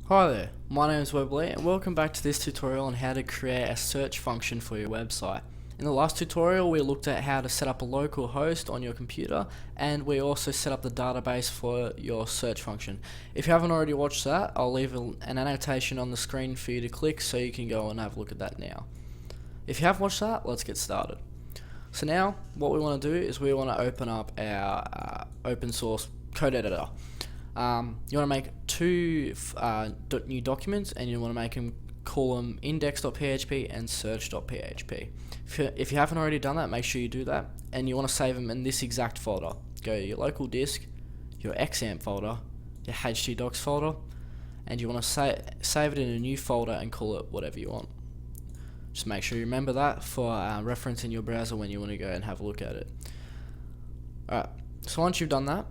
Hi there, my name is Webelite and welcome back to this tutorial on how to create a search function for your website. In the last tutorial we looked at how to set up a local host on your computer, and we also set up the database for your search function. If you haven't already watched that, I'll leave an annotation on the screen for you to click so you can go and have a look at that now. If you have watched that, let's get started. So now what we want to do is we want to open up our open source code editor. You want to make two new documents, and you want to call them index.php and search.php. If you haven't already done that, make sure you do that, and you want to save them in this exact folder. Go to your local disk, your xampp folder, your htdocs folder, and you want to save it in a new folder and call it whatever you want. Just make sure you remember that for reference in your browser when you want to go and have a look at it. Alright, so once you've done that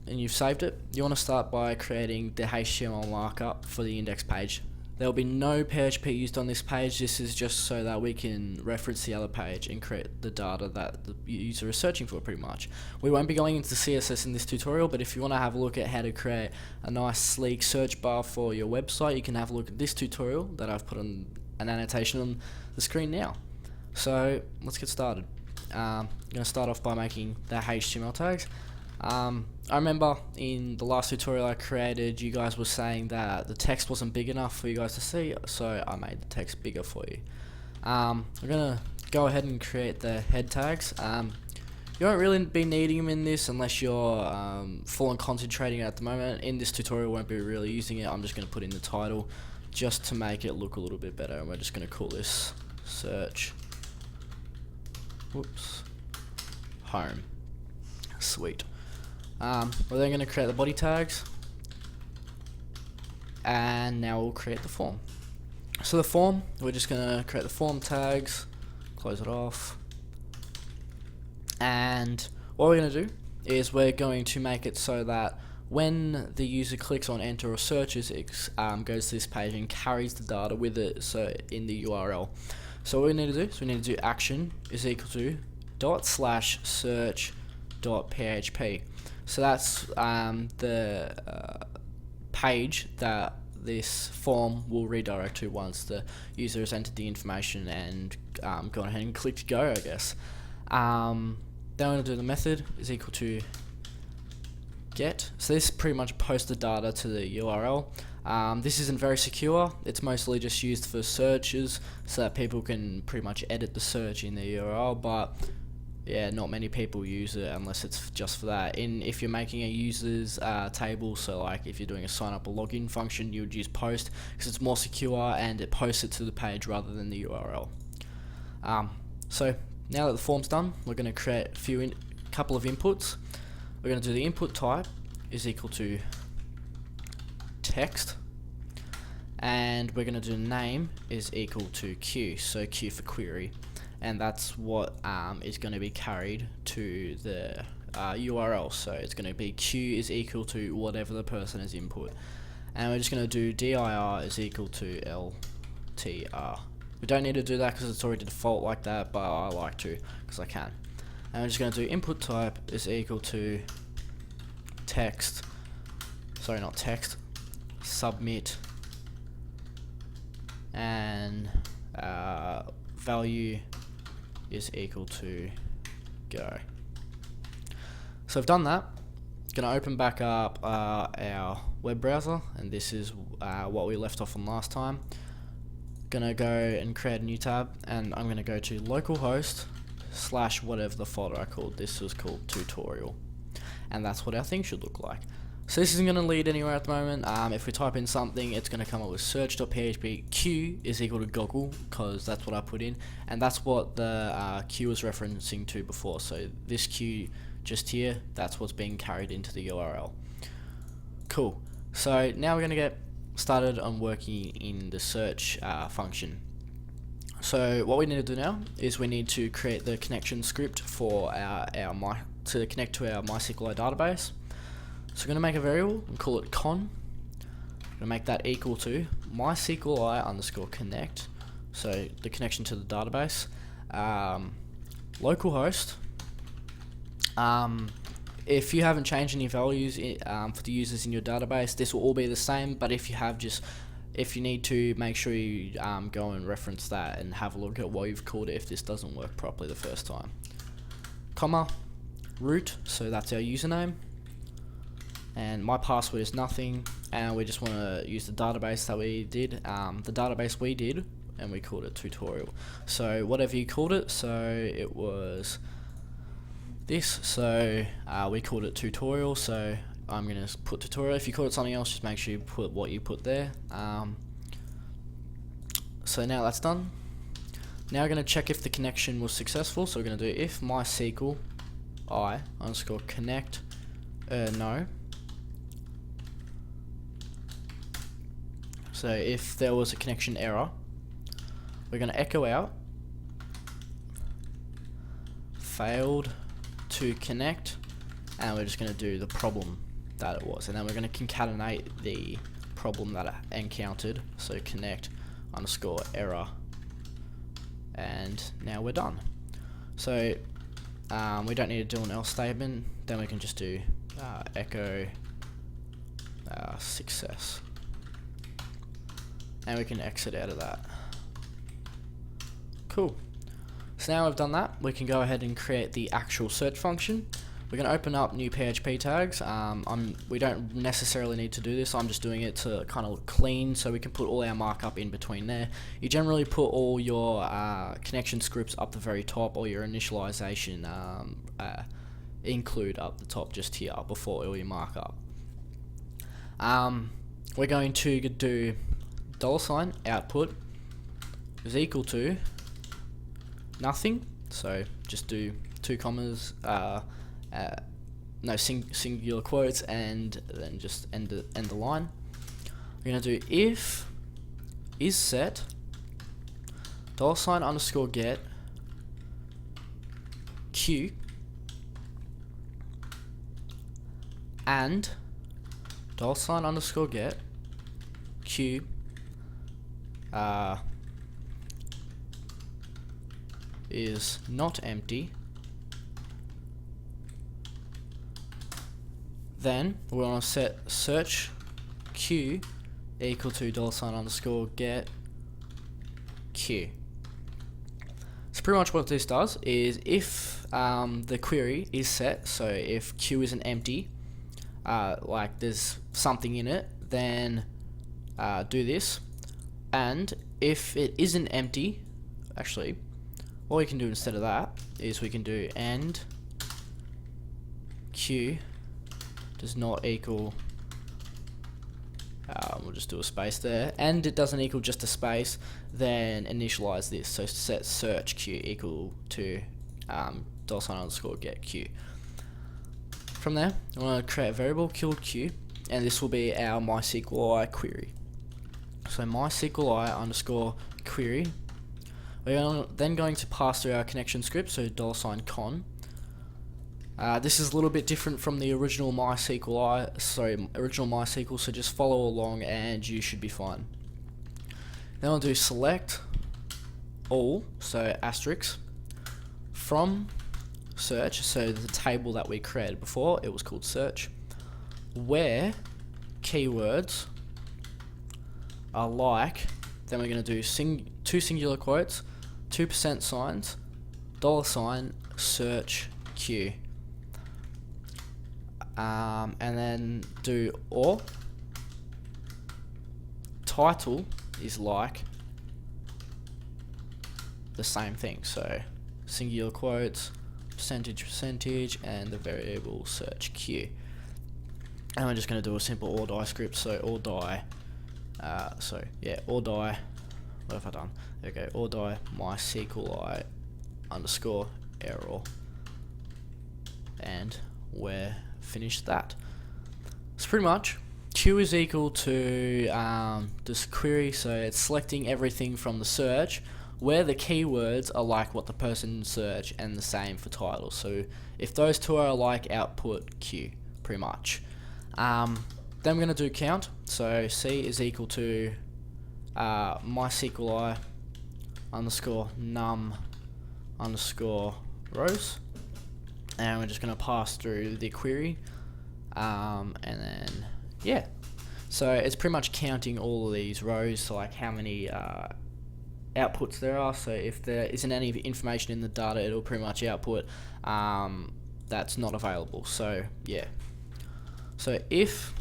and you've saved it, you want to start by creating the HTML markup for the index page. There will be no PHP used on this page. This is just so that we can reference the other page and create the data that the user is searching for, pretty much. We won't be going into CSS in this tutorial, but if you want to have a look at how to create a nice sleek search bar for your website, you can have a look at this tutorial that I've put on an annotation on the screen now. So let's get started. I'm going to start off by making the HTML tags. I remember in the last tutorial I created, you guys were saying that the text wasn't big enough for you guys to see, so I made the text bigger for you. I'm going to go ahead and create the head tags. You won't really be needing them in this unless you're full on concentrating at the moment. In this tutorial I won't be really using it. I'm just going to put in the title just to make it look a little bit better, and we're just going to call this search home. Sweet. We're then going to create the body tags, and now we'll create the form. So the form, we're just going to create the form tags, close it off, and what we're going to do is we're going to make it so that when the user clicks on enter or searches, it goes to this page and carries the data with it, so in the URL. So what we need to do is we need to do action is equal to ./search.php. So that's the page that this form will redirect to once the user has entered the information and gone ahead and clicked go, I guess. Then we're going to do the method is equal to get. So this pretty much posts the data to the URL. This isn't very secure. It's mostly just used for searches so that people can pretty much edit the search in the URL, but yeah, not many people use it unless it's just for that. If you're making a users table, so like if you're doing a sign up or login function, you would use post because it's more secure and it posts it to the page rather than the URL. So now that the form's done, we're going to create a couple of inputs. We're going to do the input type is equal to text, and we're going to do name is equal to Q, so Q for query, and that's what is going to be carried to the URL. So it's going to be Q is equal to whatever the person has input, and we're just going to do dir is equal to ltr. We don't need to do that because it's already default like that, but I like to because I can. And we're just going to do input type is equal to text, sorry, not text, submit, and value is equal to go. So I've done that. Going to open back up our web browser, and this is what we left off on last time. Going to go and create a new tab, and I'm going to go to localhost / whatever the folder I called. This was called tutorial, and that's what our thing should look like. So this isn't going to lead anywhere at the moment. If we type in something, it's going to come up with search.php. Q is equal to goggle because that's what I put in, and that's what the Q was referencing to before. So this Q just here, that's what's being carried into the URL. Cool. So now we're going to get started on working in the search function. So what we need to do now is we need to create the connection script for to connect to our MySQLi database. So we're going to make a variable and call it con. We're going to make that equal to MySQLi underscore connect, so the connection to the database, localhost if you haven't changed any values for the users in your database, this will all be the same. But if you have, if you need to, make sure you go and reference that and have a look at what you've called it if this doesn't work properly the first time. Comma, root, so that's our username, and my password is nothing, and we just want to use the database that we did, and we called it tutorial. So whatever you called it, so it was this, so we called it tutorial, so I'm going to put tutorial. If you called it something else, just make sure you put what you put there. So now that's done. Now we're going to check if the connection was successful, so we're going to do if MySQLi underscore connect no. So if there was a connection error, we're going to echo out failed to connect, and we're just going to do the problem that it was, and then we're going to concatenate the problem that I encountered, so connect underscore error, and now we're done. So we don't need to do an else statement, then we can just do echo success, and we can exit out of that. Cool. So now we've done that, we can go ahead and create the actual search function. We're going to open up new PHP tags. We don't necessarily need to do this, I'm just doing it to kind of look clean so we can put all our markup in between there. You generally put all your connection scripts up the very top, or your initialization include up the top just here before all your markup. We're going to do $ output is equal to nothing, so just do 2 commas, no singular quotes, and then just end the line. We're going to do if is set $ underscore get q and $ underscore get q is not empty. Then we want to set search q equal to $ underscore get q. So pretty much what this does is if the query is set, so if q isn't empty, like there's something in it, then do this. And if it isn't empty, actually, what we can do instead of that is we can do and q does not equal, we'll just do a space there, and it doesn't equal just a space, then initialize this, so set search q equal to $ underscore get q. From there, I want to create a variable called q, and this will be our MySQLi query. So MySQLi underscore query. We're then going to pass through our connection script, so $con. This is a little bit different from the original MySQL, so just follow along and you should be fine. Then we'll do select all, so asterisk, from search, so the table that we created before, it was called search, where keywords are like, then we're going to do 2 singular quotes, 2% signs, $ search q. And then do or title is like the same thing, so singular quotes, percentage, and the variable search q. And we're just going to do a simple or die script, so or die, or die, what have I done? There we go, or die MySQLi underscore error, and we're finished that. So pretty much q is equal to this query, so it's selecting everything from the search where the keywords are like what the person searched, and the same for titles. So if those two are alike, output q, pretty much. Then we're going to do count, so c is equal to MySQLi underscore num underscore rows, and we're just going to pass through the query, and then yeah, so it's pretty much counting all of these rows, so like how many outputs there are. So if there isn't any information in the data, it'll pretty much output that's not available. So yeah, so if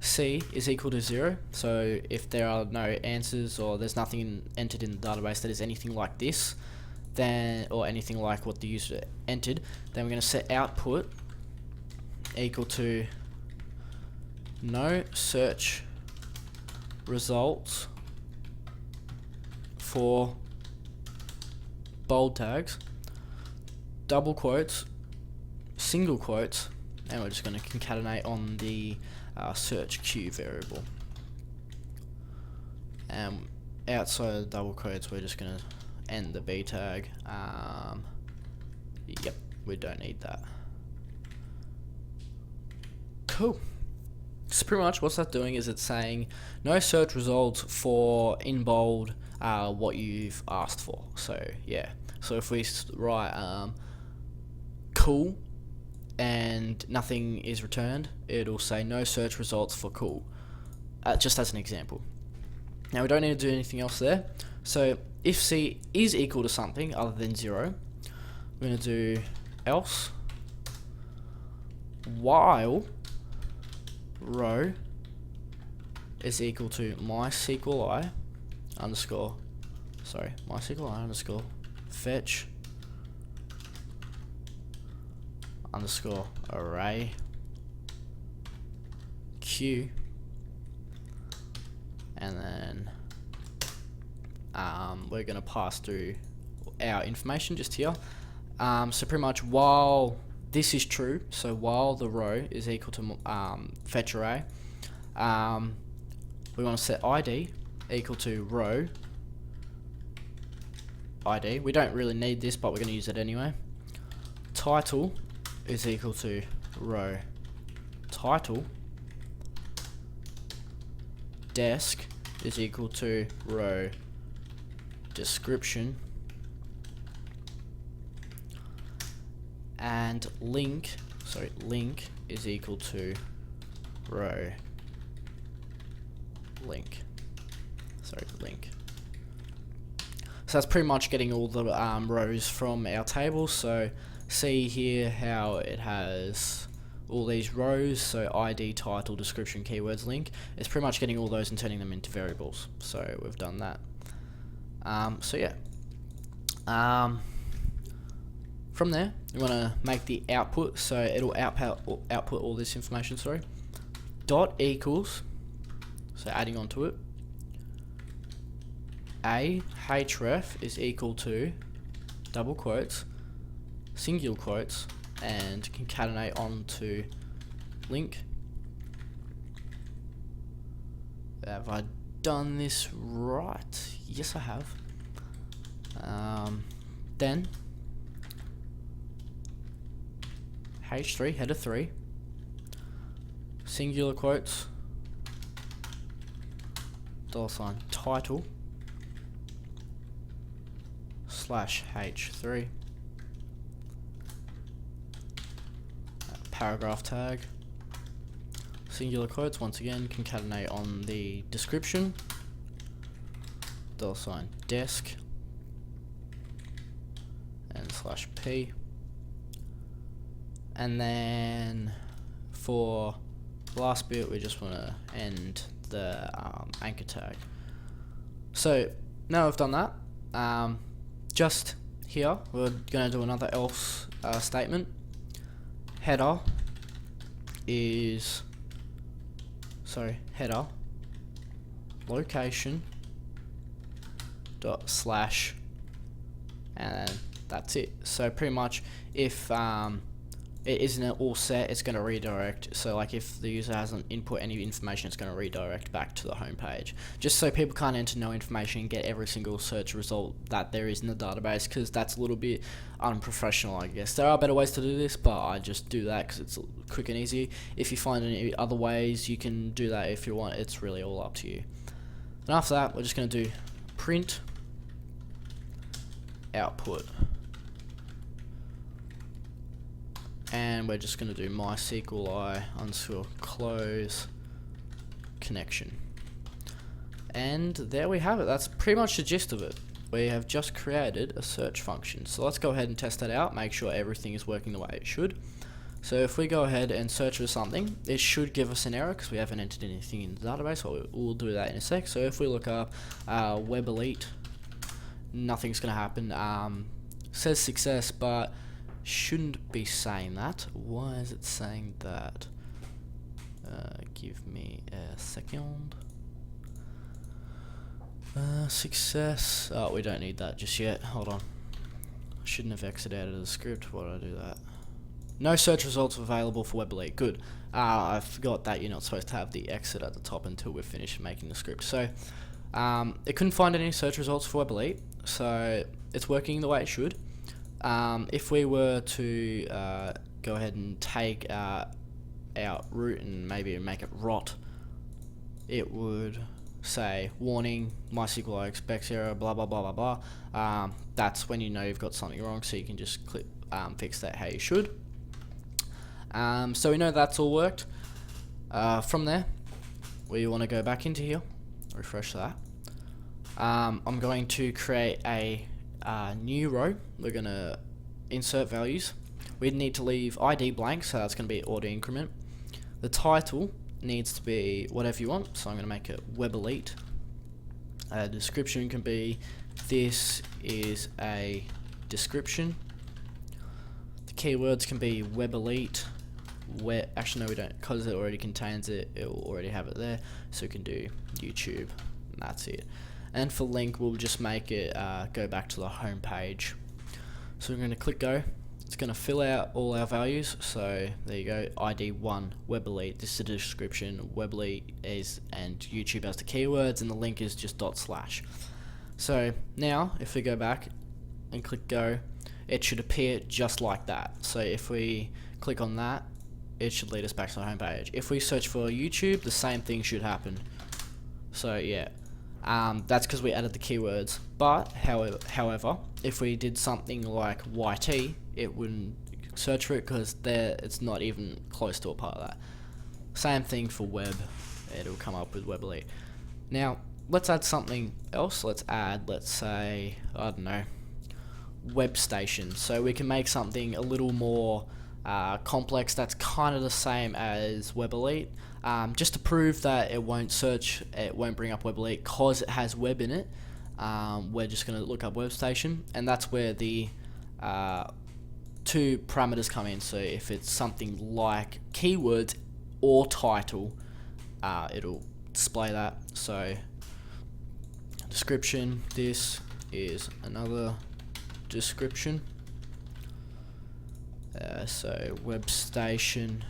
C is equal to 0, so if there are no answers or there's nothing entered in the database that is anything like this, then, or anything like what the user entered, then we're going to set output equal to no search results for bold tags, double quotes, single quotes, and we're just going to concatenate on the search queue variable. And outside of the double quotes, we're just going to end the B tag. Yep, we don't need that. Cool. So pretty much what's that doing is it's saying no search results for in bold what you've asked for. So yeah, so if we write cool and nothing is returned, it'll say no search results for cool, just as an example. Now we don't need to do anything else there. So if C is equal to something other than 0, we're going to do else while row is equal to MySQLi underscore fetch underscore array q, and then we're going to pass through our information just here. So pretty much while this is true, so while the row is equal to fetch array, we want to set ID equal to row ID. We don't really need this, but we're going to use it anyway. Title is equal to row title. Desk is equal to row description. And link is equal to row link. So that's pretty much getting all the rows from our table. So see here how it has all these rows, so ID, title, description, keywords, link. It's pretty much getting all those and turning them into variables. So we've done that. So yeah. From there, you want to make the output, so it'll output all this information, dot equals, so adding on to it, a href is equal to double quotes, single quotes, and concatenate on to link. Have I done this right? Yes, I have. Then h3 header 3 singular quotes $ title /h3 paragraph tag, singular quotes, once again concatenate on the description $desk and /p. And then for the last bit, we just want to end the anchor tag. So now we've done that, just here we're going to do another else statement. Header location /, and that's it. So pretty much if it isn't all set, it's going to redirect. So like if the user hasn't input any information, it's going to redirect back to the home page, just so people can't enter no information and get every single search result that there is in the database, because that's a little bit unprofessional, I guess. There are better ways to do this, but I just do that because it's quick and easy. If you find any other ways, you can do that if you want. It's really all up to you. And after that, we're just going to do print output. and we're just going to do MySQLi underscore close connection. And there we have it. That's pretty much the gist of it. We have just created a search function. So let's go ahead and test that out, make sure everything is working the way it should. So if we go ahead and search for something, it should give us an error because we haven't entered anything in the database, so we'll do that in a sec. So if we look up Webelite, nothing's going to happen. Says success, but shouldn't be saying that. Why is it saying that? Give me a second. Success. Oh, we don't need that just yet. Hold on. I shouldn't have exited out of the script. Why did I do that? No search results available for Webelite. Good. I forgot that you're not supposed to have the exit at the top until we've finished making the script. So, it couldn't find any search results for Webelite, so it's working the way it should. If we were to go ahead and take our root and maybe make it rot, it would say warning, MySQLi expects error, blah blah blah blah blah. That's when you know you've got something wrong, so you can just click fix that how you should. So we know that's all worked. From there, we want to go back into here, refresh that. I'm going to create a new row. We're going to insert values. We need to leave ID blank, so that's going to be auto increment. The title needs to be whatever you want, so I'm going to make it Webelite. Description can be, this is a description. The keywords can be Webelite. Actually no, we don't, because it already contains it, it will already have it there, so we can do YouTube, and that's it. And for link, we'll just make it go back to the home page. So we're going to click go. It's going to fill out all our values. So there you go, ID 1 Webelite, this is the description, Webelite is, and YouTube as the keywords, and the link is just /. So now if we go back and click go, it should appear just like that. So if we click on that, it should lead us back to the home page. If we search for YouTube, the same thing should happen. So yeah, that's because we added the keywords. But however, if we did something like YT, it wouldn't search for it because it's not even close to a part of that. Same thing for web, it'll come up with Webelite. Now let's add something else. Let's say, I don't know, web station. So we can make something a little more complex that's kind of the same as Webelite, just to prove that it won't bring up Webelite because it has web in it. We're just going to look up web station, and that's where the two parameters come in. So if it's something like keywords or title, it'll display that. So description, this is another description. So web station,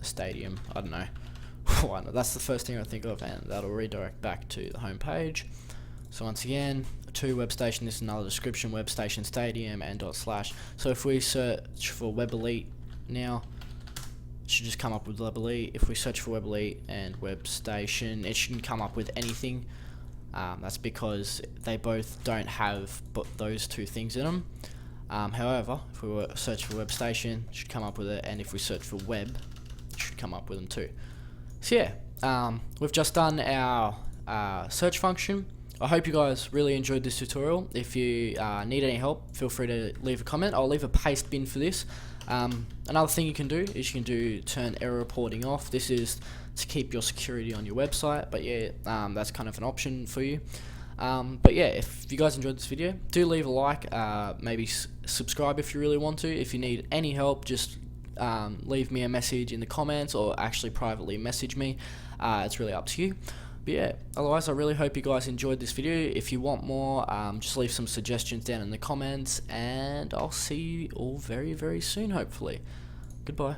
stadium, I don't know. Why not? That's the first thing I think of, and that'll redirect back to the home page. So once again, to web station, this is another description, web station stadium and /. So if we search for Webelite now, it should just come up with Webelite. If we search for Webelite and web station, it shouldn't come up with anything. That's because they both don't have those two things in them. However, if we were to search for web station, it should come up with it, and if we search for web, it should come up with them too. So yeah, we've just done our search function. I hope you guys really enjoyed this tutorial. If you need any help, feel free to leave a comment. I'll leave a paste bin for this. Another thing you can do is you can turn error reporting off. This is to keep your security on your website, but yeah, that's kind of an option for you. But yeah, if you guys enjoyed this video, do leave a like, maybe subscribe if you really want to. If you need any help, just leave me a message in the comments or actually privately message me. It's really up to you. But yeah, otherwise I really hope you guys enjoyed this video. If you want more, just leave some suggestions down in the comments, and I'll see you all very, very soon, hopefully. Goodbye.